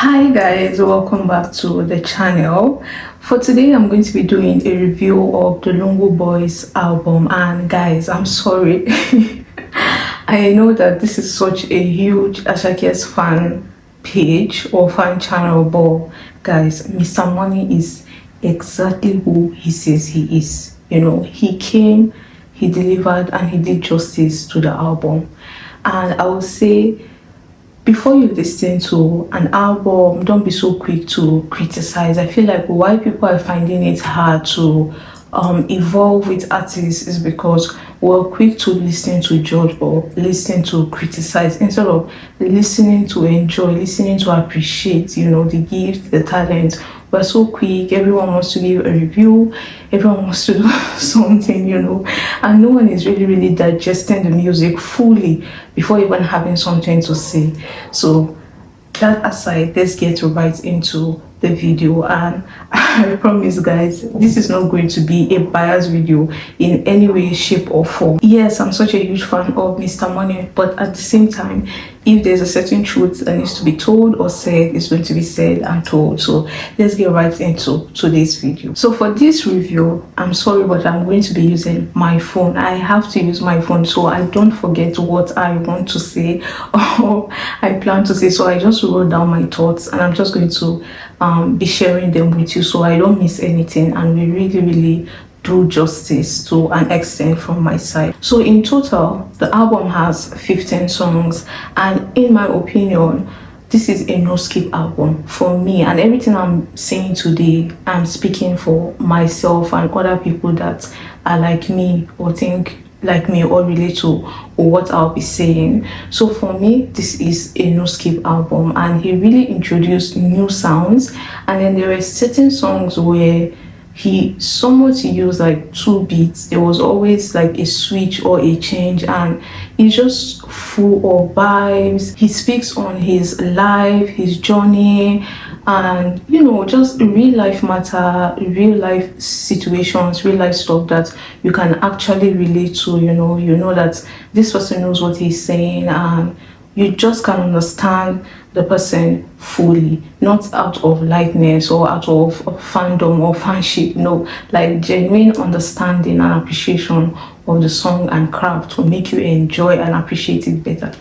Hi guys, welcome back to the channel. For today I'm going to be doing a review of the Lungu Boys album, and guys, I'm sorry. I know that this is such a huge Ashake's fan page or fan channel, but guys, Mr. Money is exactly who he says he is. He came, he delivered, and he did justice to the album. And I will say, before you listen to an album, don't be so quick to criticize. I feel like why people are finding it hard to evolve with artists is because we're quick to listen to judge or listen to criticize instead of listening to enjoy, listening to appreciate, the gift, the talent. We're so quick, everyone wants to give a review, everyone wants to do something, and no one is really digesting the music fully before even having something to say. So that aside, let's get right into the video. And I promise guys, this is not going to be a biased video in any way, shape or form. Yes, I'm such a huge fan of Mr. Money, but at the same time, if there's a certain truth that needs to be told or said, it's going to be said and told. So let's get right into today's video. So for this review, I'm sorry, but I'm going to be using my phone. I have to use my phone so I don't forget what I want to say or I plan to say. So I just wrote down my thoughts and I'm just going to be sharing them with you so I don't miss anything, and we really do justice to an extent from my side. So in total, the album has 15 songs, and in my opinion, this is a no skip album for me. And everything I'm saying today, I'm speaking for myself and other people that are like me or think like me or relate to what I'll be saying. So for me, this is a no skip album, and he really introduced new sounds. And then there were certain songs where he somewhat used like two beats. There was always like a switch or a change, and it's just full of vibes. He speaks on his life, his journey, and just real life matter, real life situations, real life stuff that you can actually relate to. That this person knows what he's saying, and you just can understand the person fully, not out of lightness or out of fandom or fanship. No, like genuine understanding and appreciation of the song and craft will make you enjoy and appreciate it better.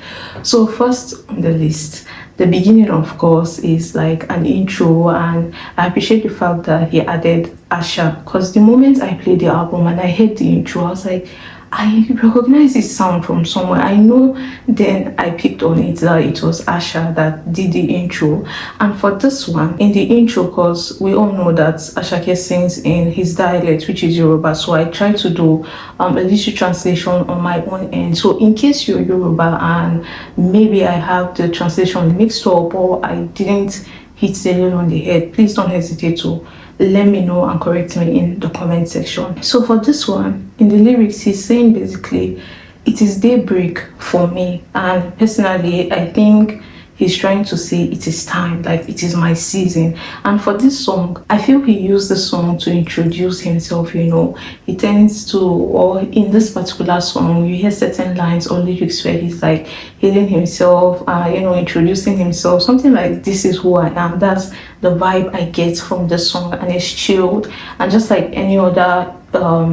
So first on the list, the beginning of course is like an intro, and I appreciate the fact that he added Asha, because the moment I played the album and I heard the intro, I was like, I recognize this sound from somewhere. I know then I picked on it that it was Asha that did the intro. And for this one, in the intro, because we all know that Ashake sings in his dialect, which is Yoruba, so I tried to do a little translation on my own end. So in case you're Yoruba and maybe I have the translation mixed up or I didn't hit the nail on the head, please don't hesitate to let me know and correct me in the comment section. So for this one, in the lyrics, he's saying basically, it is daybreak for me. And personally, I think he's trying to say it is time, like it is my season. And for this song, I feel he used the song to introduce himself. He tends to, or in this particular song, you hear certain lines or lyrics where he's like hailing himself, introducing himself, something like this is who I am. That's the vibe I get from the song, and it's chilled. And just like any other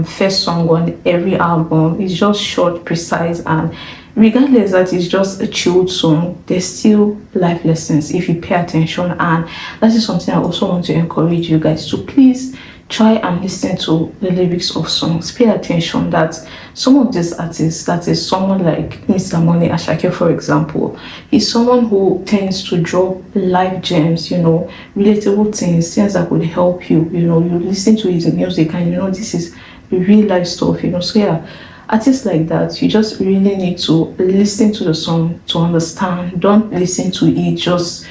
first song on every album, it's just short, precise, and regardless that it's just a chilled song, there's still life lessons if you pay attention. And that is something I also want to encourage you guys to please try and listen to the lyrics of songs. Pay attention that some of these artists, that is someone like Mr. Money Ashake, for example, is someone who tends to drop life gems, relatable things that would help you. You listen to his music and this is real life stuff. So yeah, artists like that, you just really need to listen to the song to understand. Don't listen to it just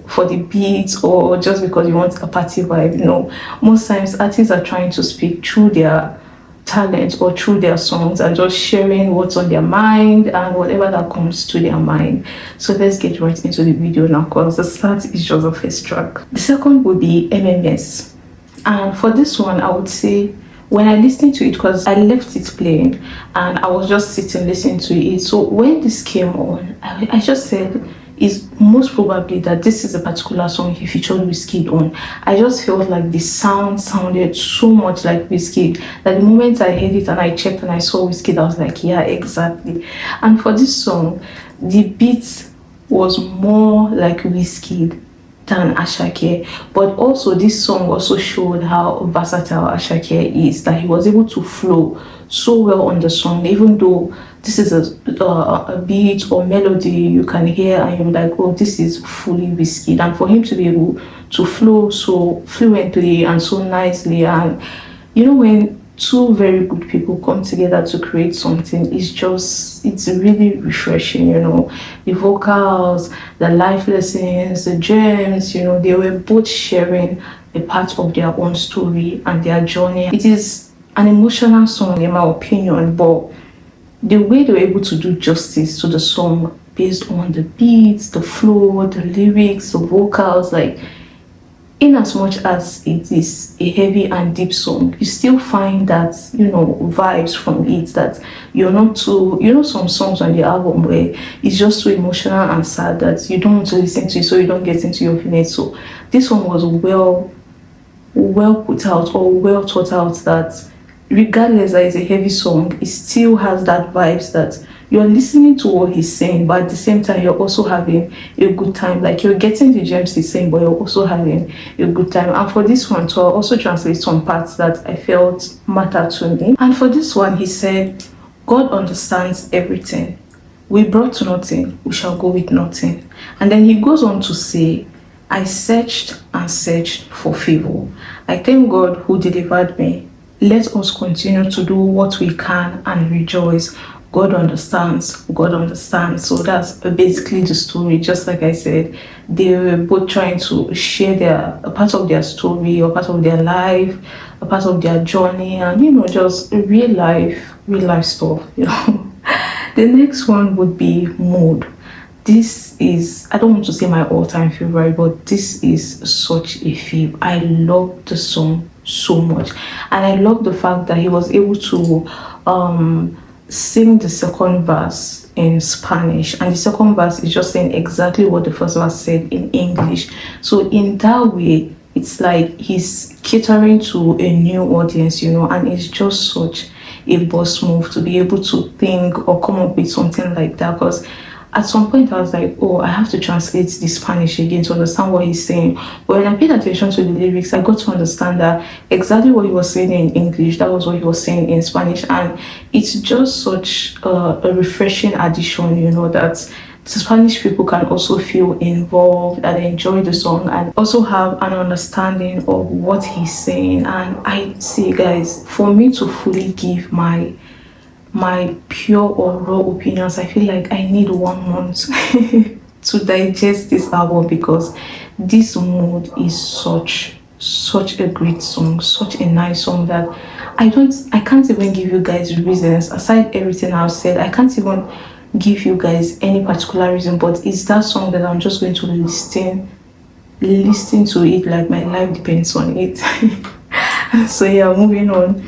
for the beats or just because you want a party vibe. Most times artists are trying to speak through their talent or through their songs and just sharing what's on their mind and whatever that comes to their mind. So let's get right into the video now, because the start is just the first track. The second would be MMS, and for this one I would say, when I listened to it, because I left it playing and I was just sitting listening to it, so when this came on, I just said is most probably that this is a particular song he featured Wizkid on. I just felt like the sound sounded so much like Wizkid that the moment I heard it and I checked and I saw Wizkid, I was like, yeah, exactly. And for this song, the beat was more like Wizkid than Ashake. But also this song also showed how versatile Ashake is, that he was able to flow so well on the song, even though this is a beat or melody you can hear and you're like, oh, this is fully Wizkid. And for him to be able to flow so fluently and so nicely, and when two very good people come together to create something, it's really refreshing. The vocals, the life lessons, the gems, they were both sharing a part of their own story and their journey. It is an emotional song in my opinion, but the way they were able to do justice to the song based on the beats, the flow, the lyrics, the vocals, like, in as much as it is a heavy and deep song, you still find that, vibes from it, that you're not too, some songs on the album where it's just too emotional and sad that you don't want to listen to it, so you don't get into your feelings. So this one was well put out, or well thought out, that regardless that it's a heavy song, it still has that vibes that you're listening to what he's saying, but at the same time, you're also having a good time. Like, you're getting the gems he's saying, but you're also having a good time. And for this one, so I'll also translate some parts that I felt matter to me. And for this one, he said, God understands everything. We brought to nothing, we shall go with nothing. And then he goes on to say, I searched and searched for favor. I thank God who delivered me. Let us continue to do what we can and rejoice. God understands. God understands. So that's basically the story. Just like I said, they were both trying to share a part of their story, or part of their life, a part of their journey, and just real life stuff. The next one would be Mood. This is, I don't want to say my all-time favorite, but this is such a fave. I love the song so much, and I love the fact that he was able to sing the second verse in Spanish, and the second verse is just saying exactly what the first verse said in English. So in that way, it's like he's catering to a new audience, and it's just such a boss move to be able to think or come up with something like that. Because at some point I was like, oh, I have to translate the Spanish again to understand what he's saying. But when I paid attention to the lyrics, I got to understand that exactly what he was saying in English, that was what he was saying in Spanish. And it's just such a refreshing addition, that Spanish people can also feel involved and enjoy the song and also have an understanding of what he's saying. And I see, guys, for me to fully give my pure or raw opinions, I feel like I need 1 month to digest this album, because this Mood is such a great song, such a nice song that I can't even give you guys reasons. Aside everything I've said, I can't even give you guys any particular reason, but it's that song that I'm just going to listen to it like my life depends on it. So yeah, moving on.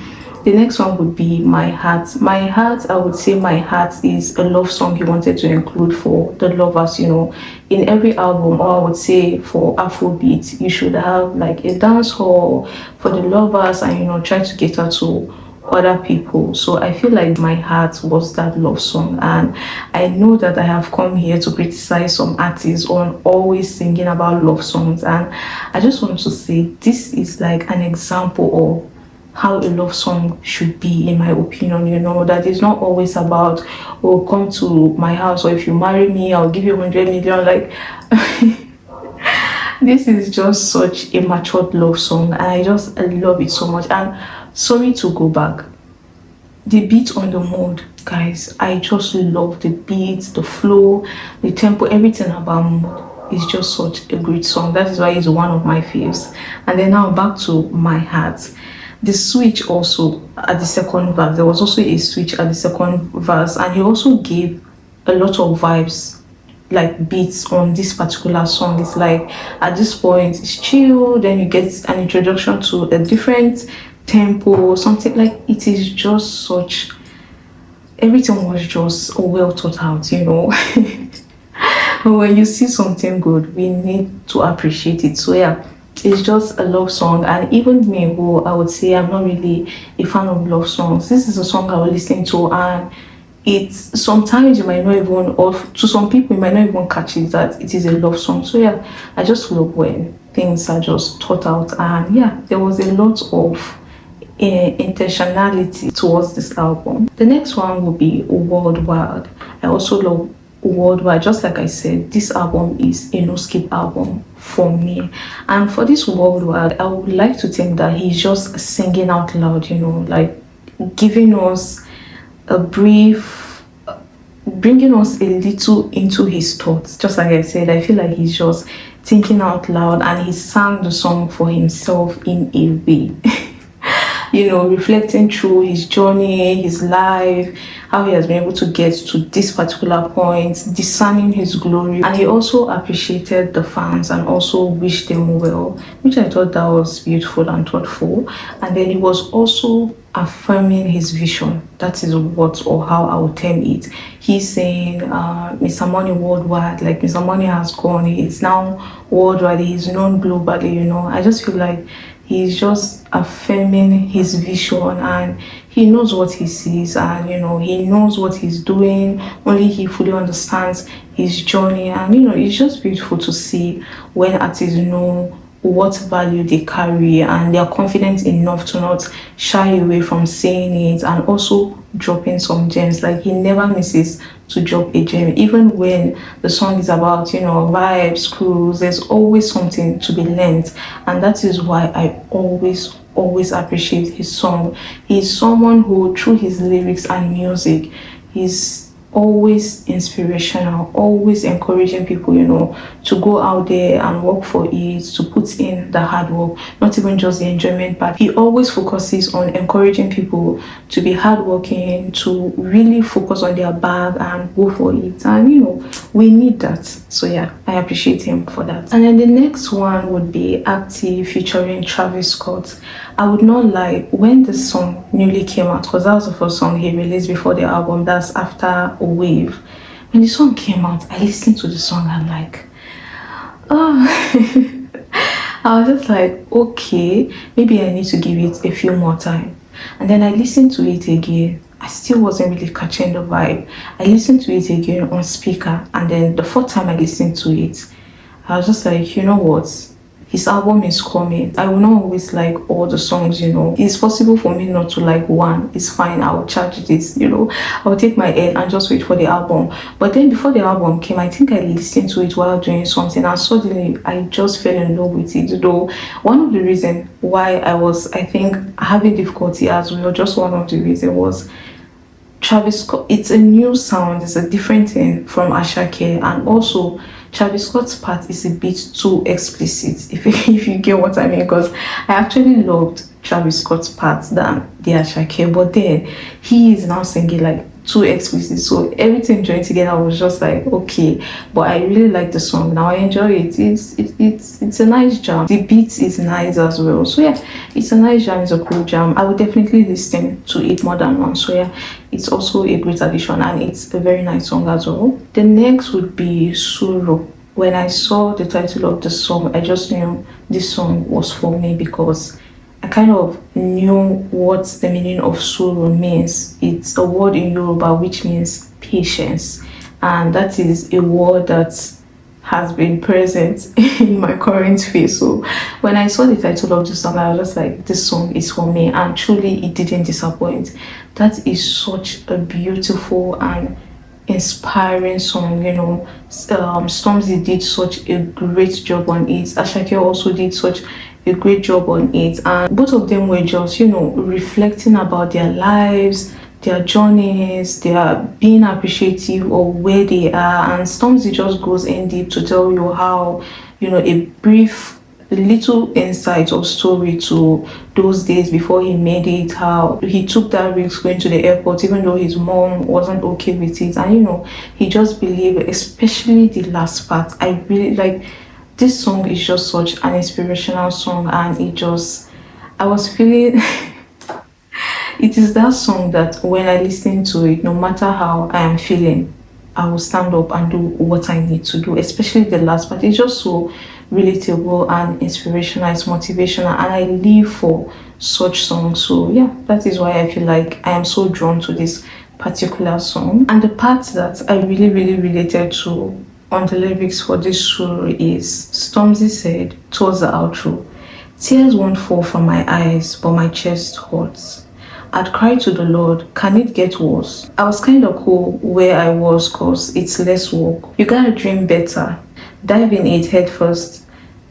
The next one would be My Heart. My Heart, I would say My Heart is a love song he wanted to include for the lovers. In every album, or I would say for Afrobeat, you should have like a dance hall for the lovers, and try to cater to other people. So I feel like My Heart was that love song, and I know that I have come here to criticize some artists on always singing about love songs, and I just want to say this is like an example of how a love song should be, in my opinion. That it's not always about, oh, come to my house, or if you marry me, I'll give you 100 million. Like, this is just such a matured love song, and I love it so much. And sorry to go back, the beat on the Mood, guys, I just love the beats, the flow, the tempo, everything about Mood is just such a great song. That is why it's one of my faves. And then now back to My Heart. The switch also at the second verse, there was also a switch at the second verse, and he also gave a lot of vibes, like beats on this particular song. It's like at this point it's chill, then you get an introduction to a different tempo, something like, it is just everything was just well thought out. When you see something good, we need to appreciate it. So yeah, it's just a love song. And even me, who I would say I'm not really a fan of love songs, this is a song I will listen to, and it's sometimes you might not even, or to some people you might not even catch it that it is a love song. So yeah, I just love when things are just thought out, and yeah, there was a lot of intentionality towards this album. The next one will be Worldwide. I also love Worldwide. Just like I said, this album is a no skip album for me. And for this Worldwide, I would like to think that he's just singing out loud, like giving us a brief, bringing us a little into his thoughts. Just like I said, I feel like he's just thinking out loud, and he sang the song for himself in a way. Reflecting through his journey, his life, how he has been able to get to this particular point, discerning his glory. And he also appreciated the fans and also wished them well, which I thought that was beautiful and thoughtful. And then he was also affirming his vision. That is what, or how I would term it. He's saying, Mr. Money worldwide, like Mr. Money has gone, he's now worldwide, he's known globally. I just feel like he's just affirming his vision, and he knows what he sees, and he knows what he's doing. Only he fully understands his journey, and it's just beautiful to see when artists know what value they carry, and they are confident enough to not shy away from saying it, and also dropping some gems. Like, he never misses to drop a gem, even when the song is about vibes, cruise. There's always something to be learned, and that is why I always appreciate his song. He's someone who, through his lyrics and music, he's always inspirational, always encouraging people, to go out there and work for it, to put in the hard work, not even just the enjoyment part. He always focuses on encouraging people to be hardworking, to really focus on their bag and go for it. And we need that. So yeah, I appreciate him for that. And then the next one would be Active featuring Travis Scott. I would not lie, when the song newly came out, because that was the first song he released before the album, that's After a Wave. When the song came out, I listened to the song and like, oh, I was just like, okay, maybe I need to give it a few more time. And then I listened to it again. I still wasn't really catching the vibe. I listened to it again on speaker, and then the fourth time I listened to it, I was just like, you know what? His album is coming. I will not always like all the songs, It's possible for me not to like one. It's fine. I'll charge this, I'll take my L and just wait for the album. But then before the album came, I think I listened to it while doing something, and suddenly I just fell in love with it. Though one of the reasons why I was, I think, having difficulty as well, just one of the reasons was Travis Scott. It's a new sound. It's a different thing from Ashake, and also Travis Scott's part is a bit too explicit, if you get what I mean, because I actually loved Travis Scott's part than the Ashake, but then he is now singing like too explicit, so everything joined together was just like, okay. But I really like the song. Now I enjoy it. It's a nice jam. The beat is nice as well. So yeah, it's a nice jam. It's a cool jam. I would definitely listen to it more than once. So yeah, it's also a great addition, and it's a very nice song as well. The next would be Suro. When I saw the title of the song, I just knew this song was for me, because I kind of knew what the meaning of Suro means. It's a word in Yoruba which means patience, and that is a word that has been present in my current phase. So when I saw the title of the song, I was just like, this song is for me, and truly it didn't disappoint. That is such a beautiful and inspiring song. Stormzy did such a great job on it. Ashake also did such a great job on it, and both of them were just reflecting about their lives, their journeys, their being appreciative of where they are. And Stormzy just goes in deep to tell you how a brief little insight or story to those days before he made it, how he took that risk going to the airport even though his mom wasn't okay with it, and he just believed, especially the last part. I really like this song. Is just such an inspirational song, and I was feeling it is that song that when I listen to it, no matter how I am feeling, I will stand up and do what I need to do, especially the last part. It's just so relatable and inspirational, it's motivational, and I live for such songs. So yeah, that is why I feel like I am so drawn to this particular song. And the part that I really related to on the lyrics for this story is Stormzy said towards the outro, "Tears won't fall from my eyes, but my chest hurts. I'd cry to the Lord, can it get worse?" I was kind of cool where I was cause it's less work. You gotta dream better. Dive in it head first.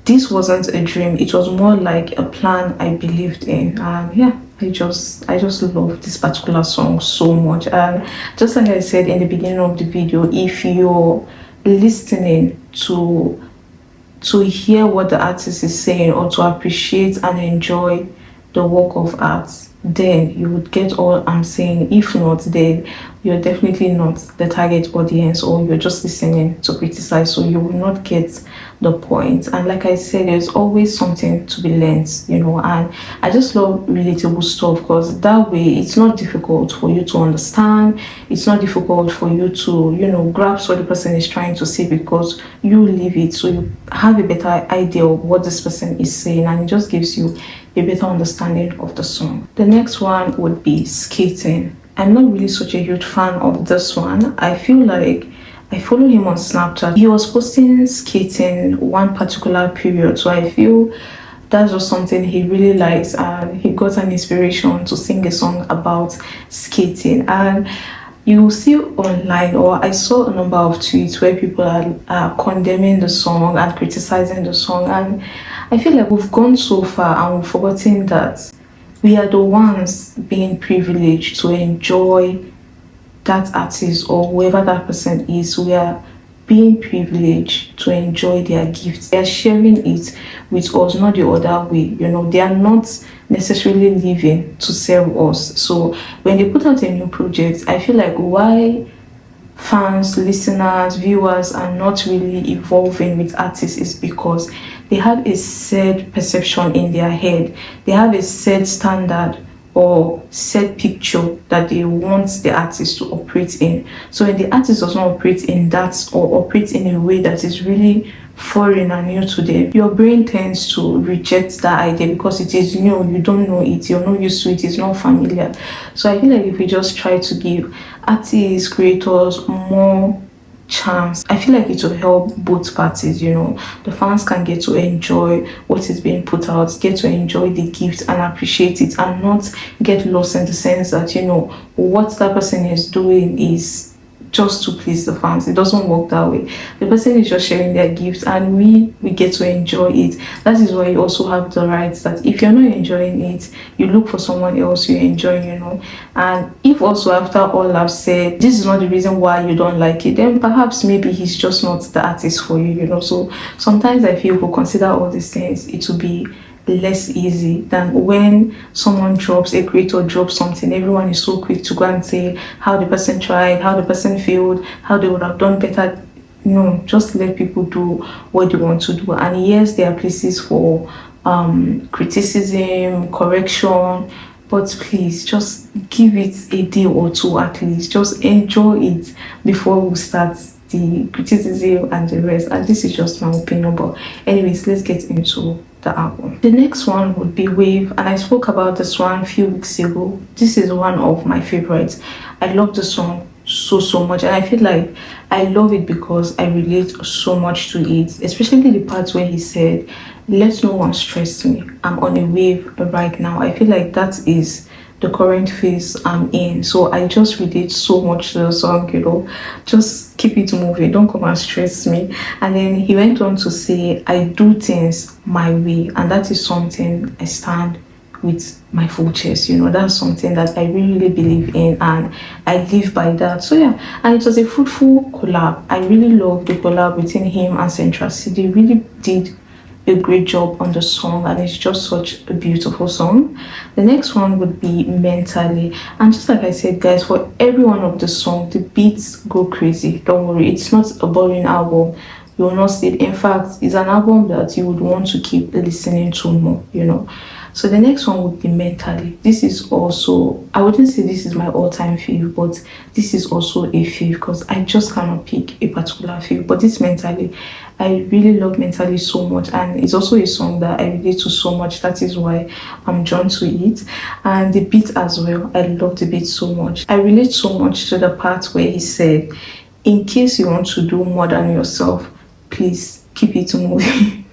This wasn't a dream, it was more like a plan I believed in. And yeah, I just love this particular song so much. And just like I said in the beginning of the video, if you're listening to hear what the artist is saying or to appreciate and enjoy the work of art, then you would get all I'm saying. If not, then you're definitely not the target audience, or you're just listening to criticize, so you will not get the point. And like I said, there's always something to be learned, and I just love relatable stuff because that way it's not difficult for you to understand, it's not difficult for you to grasp what the person is trying to say because you live it, so you have a better idea of what this person is saying, and it just gives you a better understanding of the song. The next one would be Skating. I'm not really such a huge fan of this one. I feel like I follow him on Snapchat. He was posting skating one particular period, so I feel that's just something he really likes, and he got an inspiration to sing a song about skating. And you will see online, or I saw a number of tweets where people are condemning the song and criticizing the song, and I feel like we've gone so far and we've forgotten that we are the ones being privileged to enjoy that artist or whoever that person is. We are being privileged to enjoy their gifts. They are sharing it with us, not the other way. They are not necessarily living to serve us. So when they put out a new project, I feel like why fans, listeners, viewers are not really evolving with artists is because they have a set perception in their head. They have a set standard or set picture that they want the artist to operate in. So when the artist does not operate in that, or operate in a way that is really foreign and new to them, your brain tends to reject that idea because it is new, you don't know it, you're not used to it, it's not familiar. So I feel like if we just try to give artists, creators more chance, I feel like it will help both parties. The fans can get to enjoy what is being put out, get to enjoy the gift and appreciate it, and not get lost in the sense that what that person is doing is just to please the fans. It doesn't work that way. The person is just sharing their gift and we get to enjoy it. That is why you also have the right that if you're not enjoying it, you look for someone else you enjoy. And if also after all I've said, this is not the reason why you don't like it, then perhaps maybe he's just not the artist for you. So sometimes I feel if we consider all these things, it will be less easy than when someone drops, a creator drops something, everyone is so quick to go and say how the person tried, how the person failed, how they would have done better. Just let people do what they want to do. And yes, there are places for criticism, correction, but please just give it a day or two at least. Just enjoy it before we start the criticism and the rest. And this is just my opinion, but anyways, let's get into the album. The next one would be Wave, and I spoke about this one a few weeks ago. This is one of my favorites. I love the song so much, and I feel like I love it because I relate so much to it, especially the parts where he said, "Let no one stress me, I'm on a wave right now." I feel like that is the current phase I'm in, so I just relate so much to the song. Just keep it moving, don't come and stress me. And then he went on to say, "I do things my way," and that is something I stand with my full chest. That's something that I really believe in, and I live by that. So yeah, and it was a fruitful collab. I really love the collab between him and Central City. They really did a great job on the song, and it's just such a beautiful song. The next one would be Mentally, and just like I said, guys, for every one of the song, the beats go crazy. Don't worry, it's not a boring album. you will not sleep. In fact, it's an album that you would want to keep listening to more, So the next one would be Mentally. This is also, I wouldn't say this is my all-time fave, but this is also a fave because I just cannot pick a particular fave. But this Mentally, I really love Mentally so much, and it's also a song that I relate to so much. That is why I'm drawn to it. And the beat as well, I love the beat so much. I relate so much to the part where he said, in case you want to do more than yourself, please keep it moving.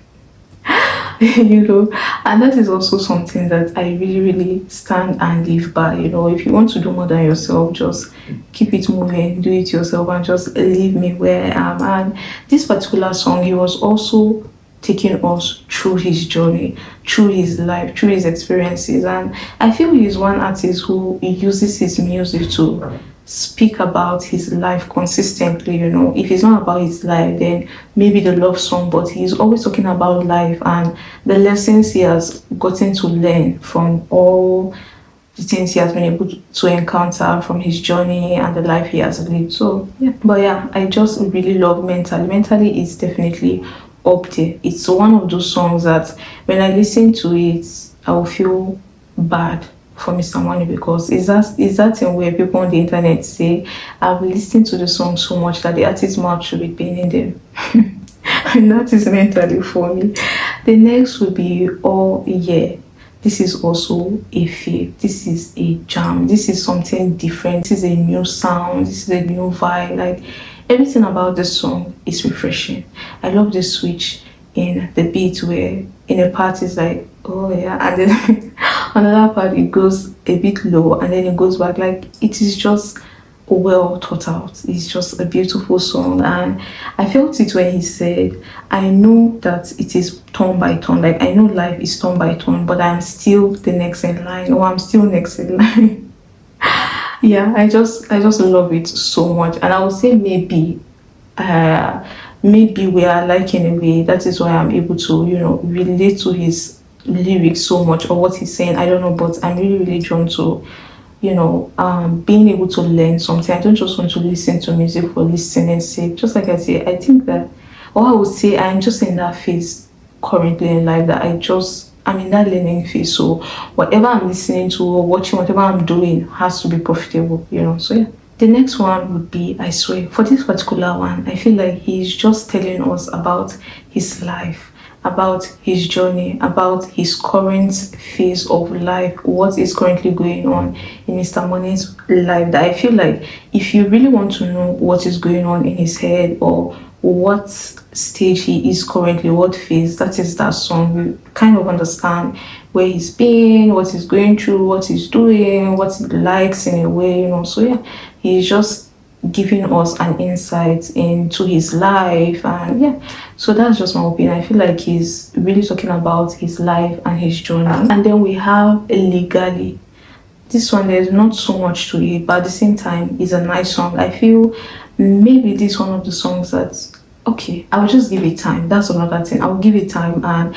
And that is also something that I really, really stand and live by. If you want to do more than yourself, just keep it moving, do it yourself, and just leave me where I am. And this particular song, he was also taking us through his journey, through his life, through his experiences. And I feel he's one artist who uses his music to speak about his life consistently. If it's not about his life, then maybe the love song, but he's always talking about life and the lessons he has gotten to learn from all the things he has been able to encounter from his journey and the life he has lived. So yeah, but yeah, I just really love Mentally is definitely up there. It's one of those songs that when I listen to it, I will feel bad for Mr. Money, because is that thing where people on the internet say, I've listened to the song so much that the artist's mouth should be paining them. And that is Mentally for me. The next would be Oh Yeah. This is also a fave. This is a jam. This is something different. This is a new sound. This is a new vibe. Like, everything about this song is refreshing. I love the switch in the beat where in a part it's like, oh yeah, and then another part it goes a bit low and then it goes back. Like, it is just well thought out. It's just a beautiful song, and I felt it when he said, I know that it is turn by turn. Like, I know life is turn by turn, but I'm still the next in line, or I'm still next in line. Yeah, I just love it so much, and I would say maybe we are like in a way. That is why I'm able to relate to his lyrics so much, or what he's saying. I don't know, but I'm really, really drawn to being able to learn something. I don't just want to listen to music for listening's sake. Just like I say, I think that, or I would say, I'm just in that phase currently in life that I'm in that learning phase. So whatever I'm listening to or watching, whatever I'm doing has to be profitable. So yeah. The next one would be I Swear. For this particular one, I feel like he's just telling us about his life, about his journey, about his current phase of life, what is currently going on in Mr. Money's life. That I feel like if you really want to know what is going on in his head, or what stage he is currently, what phase, that is that song. You kind of understand where he's been, what he's going through, what he's doing, what he likes in a way, So yeah, he's just giving us an insight into his life, and yeah, so that's just my opinion. I feel like he's really talking about his life and his journey. And then we have Legally. This one, there's not so much to it, but at the same time, it's a nice song. I feel maybe this is one of the songs that, okay, I'll just give it time. That's another thing. I'll give it time, and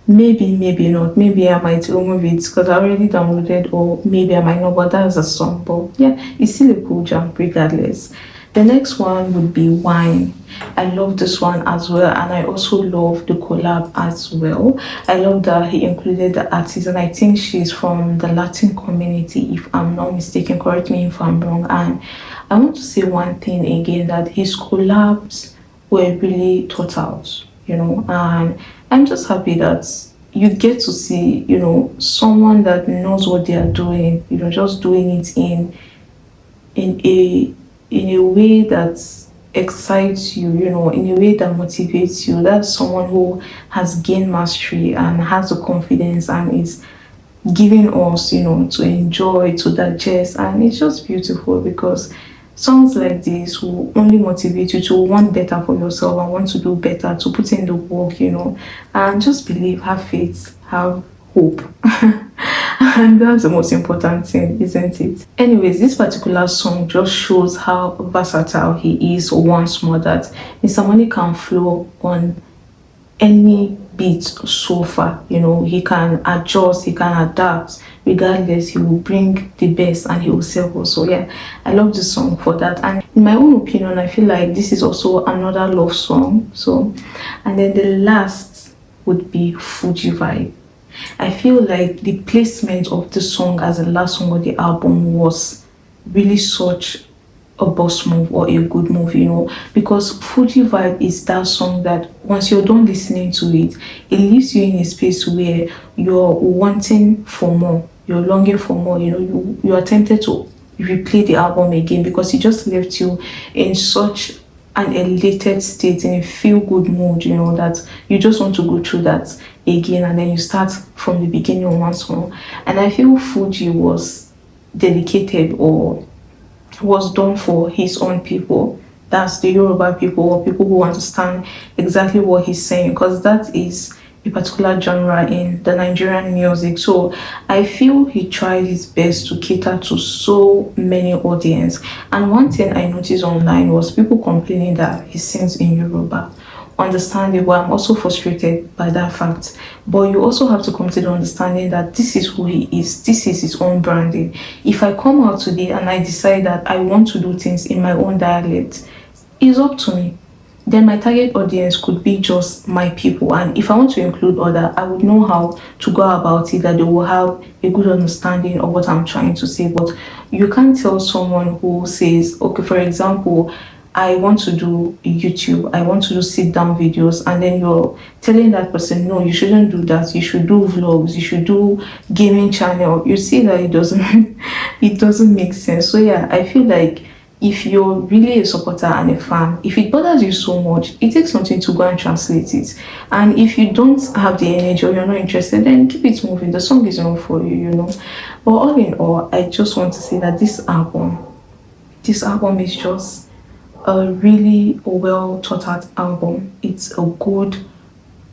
maybe not. Maybe I might remove it because I already downloaded, or maybe I might not, but that's a song. But yeah, it's still a cool jam regardless. The next one would be Wine. I love this one as well, and I also love the collab as well. I love that he included the artist, and I think she's from the Latin community, if I'm not mistaken. Correct me if I'm wrong. And I want to say one thing again, that his collabs were really thought out, and I'm just happy that you get to see, someone that knows what they are doing, just doing it in a way that excites you, in a way that motivates you. That's someone who has gained mastery and has the confidence and is giving us, to enjoy, to digest, and it's just beautiful because songs like this will only motivate you to want better for yourself and want to do better, to put in the work, and just believe, have faith, have hope. And that's the most important thing, isn't it? Anyways, this particular song just shows how versatile he is once more, that Mr. Money can flow on any beats so far. He can adjust, he can adapt. Regardless, he will bring the best and he will sell also. Yeah, I love this song for that. And in my own opinion, I feel like this is also another love song. So, and then the last would be Fuji Vibe. I feel like the placement of the song as the last song of the album was really such a boss move or a good move, because Fuji Vibe is that song that once you're done listening to it, it leaves you in a space where you're wanting for more, you're longing for more, you are tempted to replay the album again because it just left you in such an elated state, in a feel good mood, that you just want to go through that again and then you start from the beginning once more. And I feel Fuji was dedicated or was done for his own people. That's the Yoruba people or people who understand exactly what he's saying, because that is a particular genre in the Nigerian music. So I feel he tried his best to cater to so many audience. And one thing I noticed online was people complaining that he sings in Yoruba. Understandable. I'm also frustrated by that fact. But you also have to come to the understanding that this is who he is. This is his own branding. If I come out today and I decide that I want to do things in my own dialect, it's up to me. Then my target audience could be just my people. And if I want to include other, I would know how to go about it, that they will have a good understanding of what I'm trying to say. But you can't tell someone who says, okay, for example, I want to do YouTube, I want to do sit down videos, and then you're telling that person, no, you shouldn't do that, you should do vlogs, you should do gaming channel. You see that it doesn't it doesn't make sense. So yeah, I feel like if you're really a supporter and a fan, if it bothers you so much, it takes something to go and translate it. And if you don't have the energy or you're not interested, then keep it moving. The song is not for you. But all in all, I just want to say that this album is just a really well thought out album. It's a good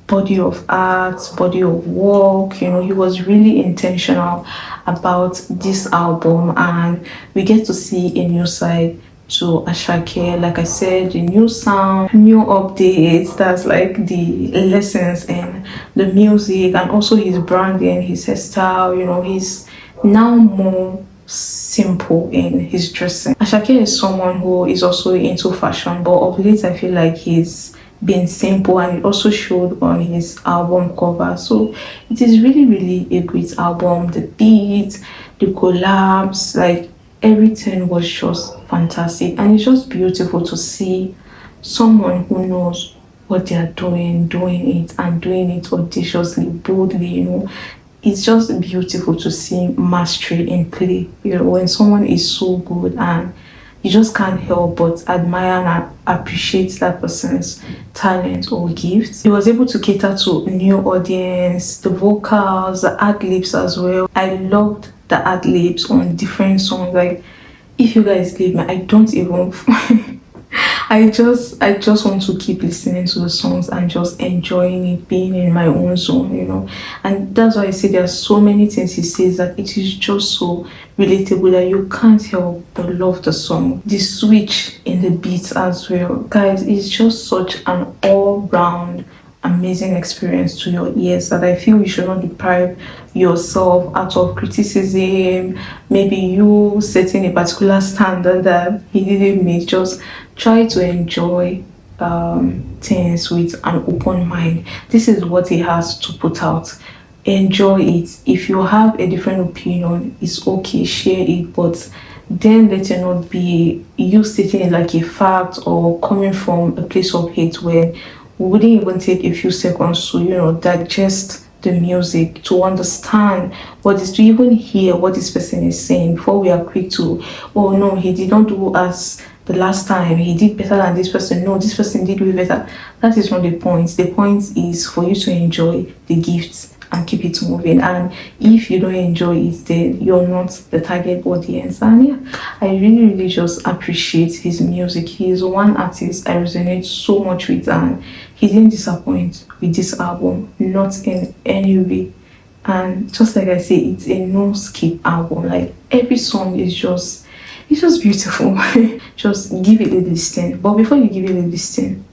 body of art, body of work. He was really intentional about this album, and we get to see a new side to Ashake. Like I said, the new sound, new updates, that's like the lessons in the music, and also his branding, his hairstyle. He's now more simple in his dressing. Ashake is someone who is also into fashion, but of late I feel like he's been simple, and it also showed on his album cover. So it is really, really a great album. The beats, the collabs, like everything was just fantastic, and it's just beautiful to see someone who knows what they are doing it and doing it audaciously, boldly. It's just beautiful to see mastery in play. When someone is so good, and you just can't help but admire and appreciate that person's talent or gift. He was able to cater to a new audience, the vocals, the ad-libs as well. I loved the ad-libs on different songs. Like, if you guys leave me, I don't even I just want to keep listening to the songs and just enjoying it, being in my own zone. And that's why I say there are so many things he says that it is just so relatable that you can't help but love the song. The switch in the beats as well, guys, it's just such an all-round amazing experience to your ears that I feel you should not deprive yourself out of criticism, maybe you setting a particular standard that he didn't meet. Just try to enjoy things with an open mind. This is what he has to put out. Enjoy it. If you have a different opinion, it's okay, share it, but then let it not be you stating it like a fact or coming from a place of hate where we wouldn't even take a few seconds to digest the music, to understand what is, to even hear what this person is saying before we are quick to, oh no, he did not do as the last time, he did better than this person, no, this person did way better. That is not the point. The point is for you to enjoy the gifts and keep it moving. And if you don't enjoy it, then you're not the target audience. And yeah, I really just appreciate his music. He is one artist I resonate so much with, and he didn't disappoint with this album, not in any way. And just like I say, it's a no skip album. Like, every song is just, it's just beautiful. Just give it a listen. But before you give it a listen,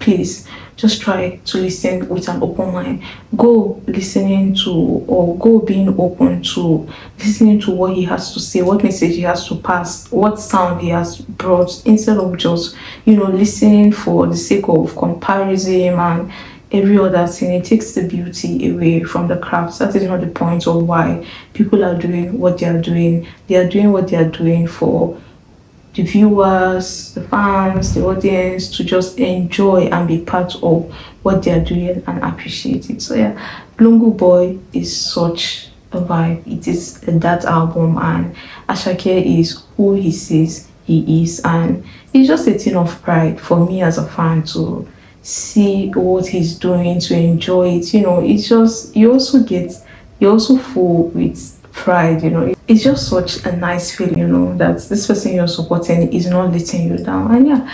please just try to listen with an open mind. Go listening to, or go being open to listening to what he has to say, what message he has to pass, what sound he has brought, instead of just, listening for the sake of comparison and every other thing. It takes the beauty away from the craft. That is not the point of why people are doing what they are doing. They are doing what they are doing for the viewers, the fans, the audience to just enjoy and be part of what they are doing and appreciate it. So yeah, Lungu Boy is such a vibe. It is that album, and Ashake is who he says he is, and it's just a thing of pride for me as a fan to see what he's doing, to enjoy it. It's just, you're also full with pride. It's just such a nice feeling, that this person you're supporting is not letting you down. And yeah,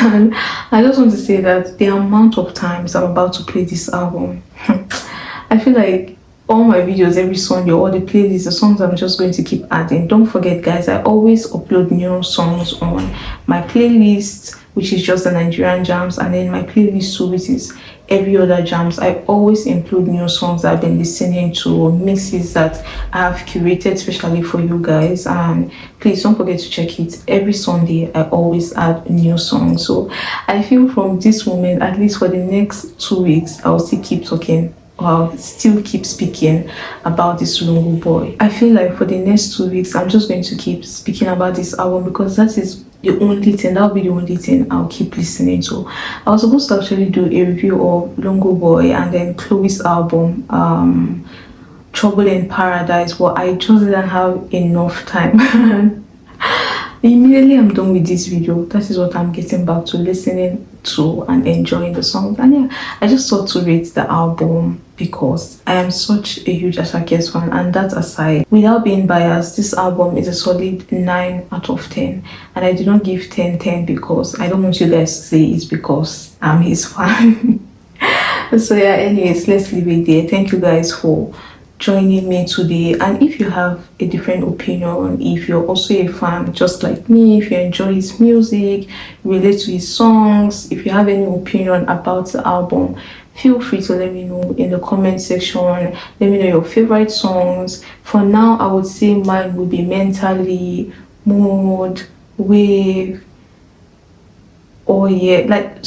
and I just want to say that the amount of times I'm about to play this album, I feel like all my videos every Sunday, all the playlists, the songs I'm just going to keep adding. Don't forget, guys, I always upload new songs on my playlist, which is just the Nigerian jams, and then my playlist too, which is every other jams. I always include new songs that I've been listening to, mixes that I have curated especially for you guys, and please don't forget to check it. Every Sunday I always add new songs. So I feel from this moment, at least for the next 2 weeks, I'll still keep talking, I'll still keep speaking about this Lungu Boy. I feel like for the next 2 weeks, I'm just going to keep speaking about this album, because that'll be the only thing I'll keep listening to. I was supposed to actually do a review of Lungu Boy and then Chloe's album, Trouble in Paradise, but I just didn't have enough time. Immediately I'm done with this video, that is what I'm getting back to listening to and enjoying the songs. And yeah, I just thought to rate the album because I am such a huge Ashake's fan. And that aside, without being biased, this album is a solid 9 out of 10, and I do not give 10 because I don't want you guys to say it's because I'm his fan. So yeah, anyways, let's leave it there. Thank you guys for joining me today, and if you have a different opinion, if you're also a fan just like me, if you enjoy his music, relate to his songs, if you have any opinion about the album, feel free to let me know in the comment section. Let me know your favorite songs. For now, I would say mine would be Mentally, Mood, Wave, or yeah, like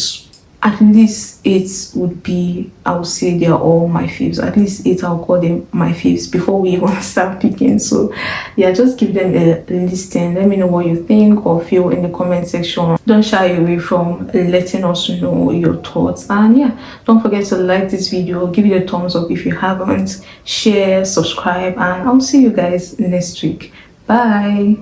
at least 8 would be, I would say they're all my faves. At least 8, I'll call them my faves before we even start picking. So yeah, just give them a listen. Let me know what you think or feel in the comment section. Don't shy away from letting us know your thoughts. And yeah, don't forget to like this video, give it a thumbs up if you haven't, share, subscribe, and I'll see you guys next week. Bye.